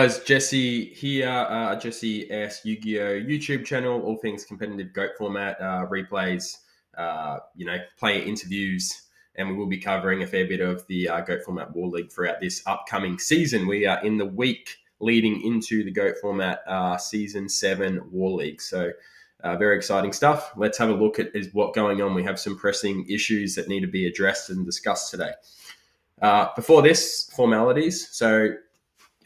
Guys, Jesse here, Jesse S Yu-Gi-Oh YouTube channel, all things competitive GOAT format, replays, player interviews, and we will be covering a fair bit of the GOAT format War League throughout this upcoming season. We are in the week leading into the GOAT format Season 7 War League. So very exciting stuff. Let's have a look at what's going on. We have some pressing issues that need to be addressed and discussed today. Before this, formalities. So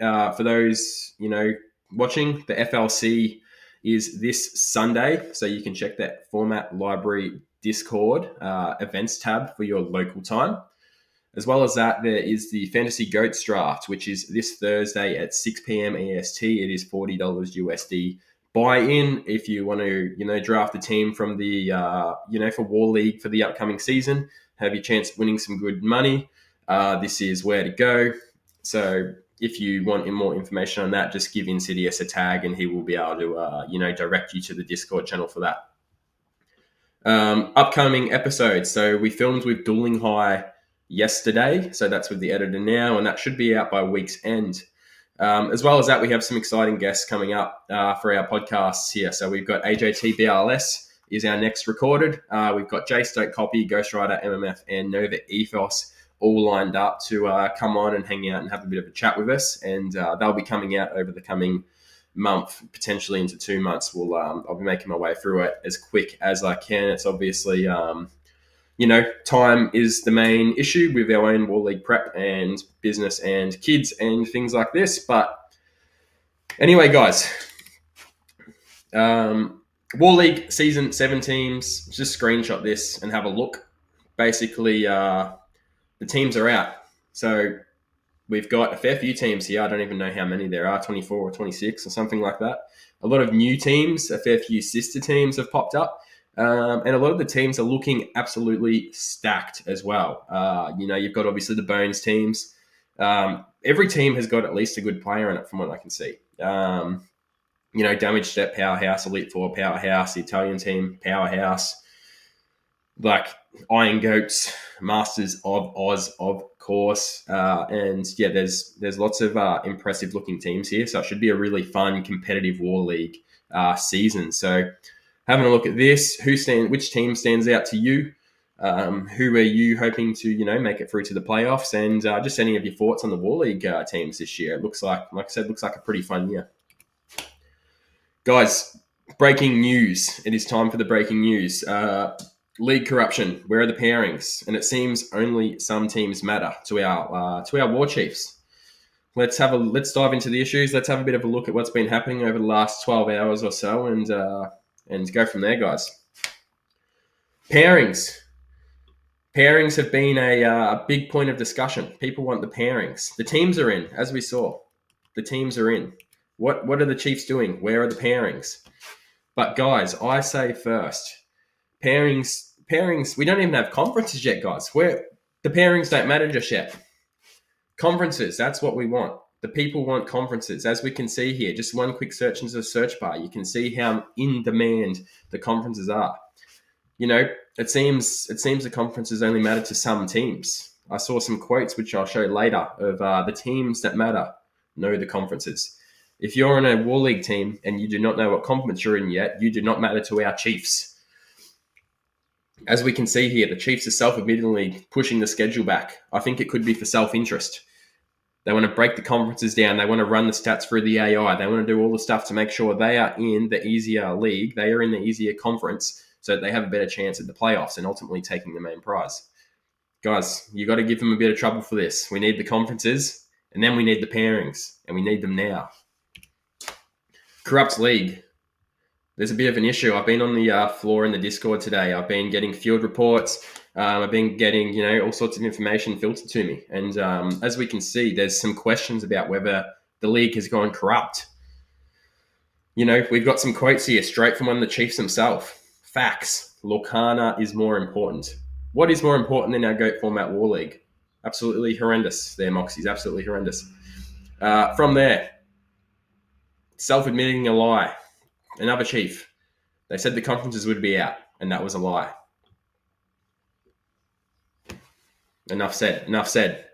for those watching, the FLC is this Sunday, so you can check that Format Library Discord events tab for your local time. As well as that, there is the Fantasy Goats Draft, which is this Thursday at 6 p.m. EST. It is $40 USD buy-in if you want to draft a team from the for War League for the upcoming season. Have your chance of winning some good money. This is where to go. So if you want more information on that, just give Insidious a tag and he will be able to, direct you to the Discord channel for that. Upcoming episodes. So we filmed with Dueling High yesterday. So that's with the editor now, and that should be out by week's end. As well as that, we have some exciting guests coming up for our podcasts here. So we've got AJT BLS is our next recorded. We've got Jay Stoke Copy, Ghost Rider MMF, and Nova Ethos all lined up to come on and hang out and have a bit of a chat with us. And they'll be coming out over the coming month, potentially into 2 months. I'll be making my way through it as quick as I can. It's obviously, time is the main issue with our own War League prep and business and kids and things like this. But anyway, guys, War League Season 7 teams, just screenshot this and have a look. Basically, the teams are out. So we've got a fair few teams here. I don't even know how many there are, 24 or 26 or something like that. A lot of new teams, a fair few sister teams have popped up. And a lot of the teams are looking absolutely stacked as well. You've got obviously the Bones teams. Every team has got at least a good player in it from what I can see. Damage Step Powerhouse, Elite Four Powerhouse, the Italian team Powerhouse, like Iron Goats, Masters of Oz, of course. There's lots of impressive looking teams here. So it should be a really fun, competitive War League season. So having a look at this, which team stands out to you? Who are you hoping to, make it through to the playoffs? And just any of your thoughts on the War League teams this year. It looks like I said, a pretty fun year. Guys, breaking news. It is time for the breaking news. League corruption. Where are the pairings? And it seems only some teams matter to our war chiefs. Let's dive into the issues. Let's have a bit of a look at what's been happening over the last 12 hours or so, and go from there, guys. Pairings. Pairings have been a big point of discussion. People want the pairings. The teams are in, as we saw. The teams are in. What are the Chiefs doing? Where are the pairings? But guys, I say first, pairings, we don't even have conferences yet, guys. The pairings don't matter just yet. Conferences, that's what we want. The people want conferences. As we can see here, just one quick search into the search bar, you can see how in demand the conferences are. It seems the conferences only matter to some teams. I saw some quotes, which I'll show later, of the teams that matter know the conferences. If you're on a War League team and you do not know what conference you're in yet, you do not matter to our Chiefs. As we can see here, the Chiefs are self-admittedly pushing the schedule back. I think it could be for self-interest. They want to break the conferences down. They want to run the stats through the AI. They want to do all the stuff to make sure they are in the easier league. They are in the easier conference so that they have a better chance at the playoffs and ultimately taking the main prize. Guys, you got to give them a bit of trouble for this. We need the conferences, and then we need the pairings, and we need them now. Corrupt league. There's a bit of an issue. I've been on the floor in the Discord today. I've been getting field reports. I've been getting, all sorts of information filtered to me. And as we can see, there's some questions about whether the league has gone corrupt. We've got some quotes here straight from one of the Chiefs himself. Facts. Lorcana is more important. What is more important than our GOAT format War League? Absolutely horrendous there, Moxie's. Absolutely horrendous. From there, self-admitting a lie. Another chief. They said the conferences would be out, and that was a lie. Enough said.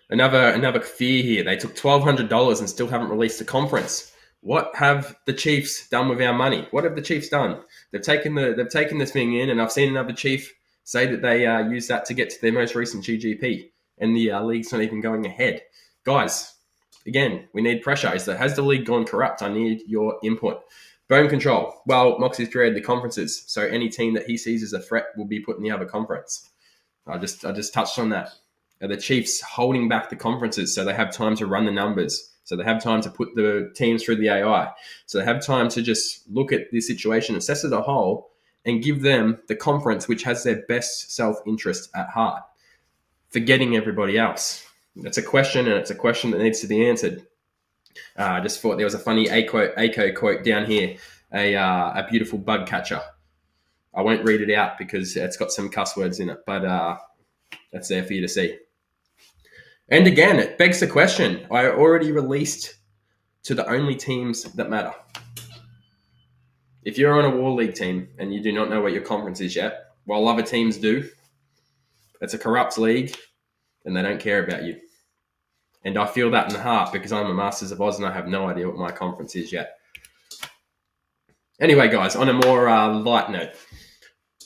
Another fear here. They took $1,200 and still haven't released the conference. What have the Chiefs done with our money? What have the Chiefs done? They've taken this thing in, and I've seen another Chief say that they use that to get to their most recent GGP, and the league's not even going ahead. Guys, again, we need pressure. Has the league gone corrupt? I need your input. Bone control. Well, Moxie's created the conferences, so any team that he sees as a threat will be put in the other conference. I just touched on that. Are the Chiefs holding back the conferences so they have time to run the numbers, so they have time to put the teams through the AI, so they have time to just look at the situation, assess it as a whole, and give them the conference which has their best self-interest at heart, forgetting everybody else? It's a question, and it's a question that needs to be answered. I just thought there was a funny ACO quote down here, a beautiful bug catcher. I won't read it out because it's got some cuss words in it, but that's there for you to see. And again, it begs the question. I already released to the only teams that matter. If you're on a War League team and you do not know what your conference is yet, while other teams do, it's a corrupt league and they don't care about you. And I feel that in the heart because I'm a Masters of Oz and I have no idea what my conference is yet. Anyway, guys, on a more light note,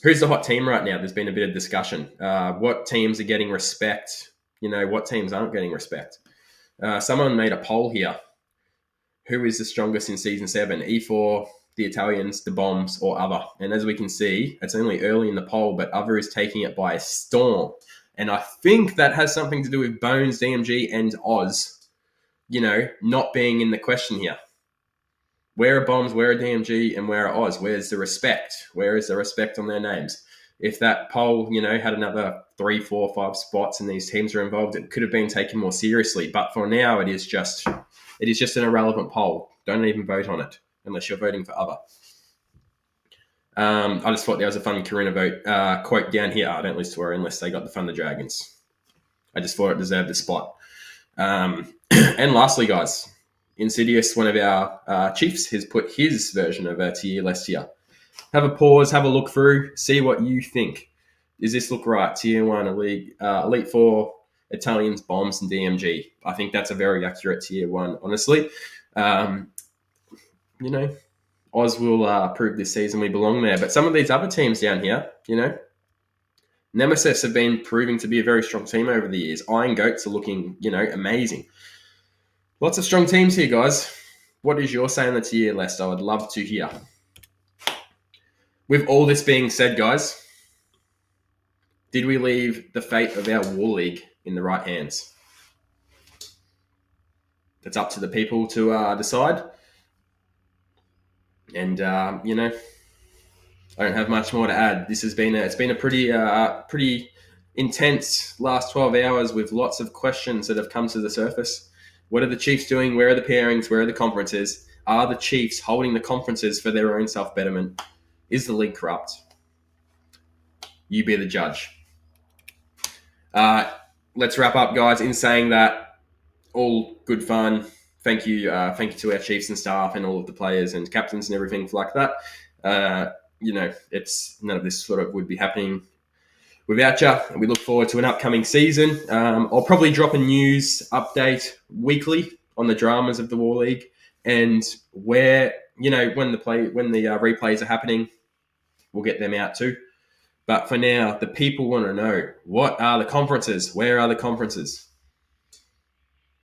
who's the hot team right now? There's been a bit of discussion. What teams are getting respect? What teams aren't getting respect? Someone made a poll here. Who is the strongest in Season 7? E4, the Italians, the Bombs, or Other? And as we can see, it's only early in the poll, but Other is taking it by storm. And I think that has something to do with Bones, DMG, and Oz, not being in the question here. Where are Bombs, where are DMG, and where are Oz? Where's the respect? Where is the respect on their names? If that poll, had another 3, 4, 5 spots and these teams are involved, it could have been taken more seriously. But for now, it is just an irrelevant poll. Don't even vote on it unless you're voting for Other. I just thought there was a fun Karina vote quote down here. I don't listen to her unless they got the Thunder Dragons. I just thought it deserved the spot. And lastly, guys, Insidious, one of our Chiefs, has put his version of a tier list here. Have a pause, have a look through, see what you think. Does this look right? Tier 1, Elite 4, Italians, Bombs, and DMG. I think that's a very accurate Tier 1, honestly. Oz will prove this season we belong there. But some of these other teams down here, Nemesis have been proving to be a very strong team over the years. Iron Goats are looking, amazing. Lots of strong teams here, guys. What is your say on the tier list? I would love to hear. With all this being said, guys, did we leave the fate of our War League in the right hands? It's up to the people to decide. And, I don't have much more to add. It's been a pretty intense last 12 hours with lots of questions that have come to the surface. What are the Chiefs doing? Where are the pairings? Where are the conferences? Are the Chiefs holding the conferences for their own self-betterment? Is the league corrupt? You be the judge. Let's wrap up, guys, in saying that all good fun. Thank you to our Chiefs and staff and all of the players and captains and everything like that. It's none of this sort of would be happening without you. And we look forward to an upcoming season. I'll probably drop a news update weekly on the dramas of the War League and where when the replays are happening, we'll get them out too. But for now, the people want to know, what are the conferences? Where are the conferences?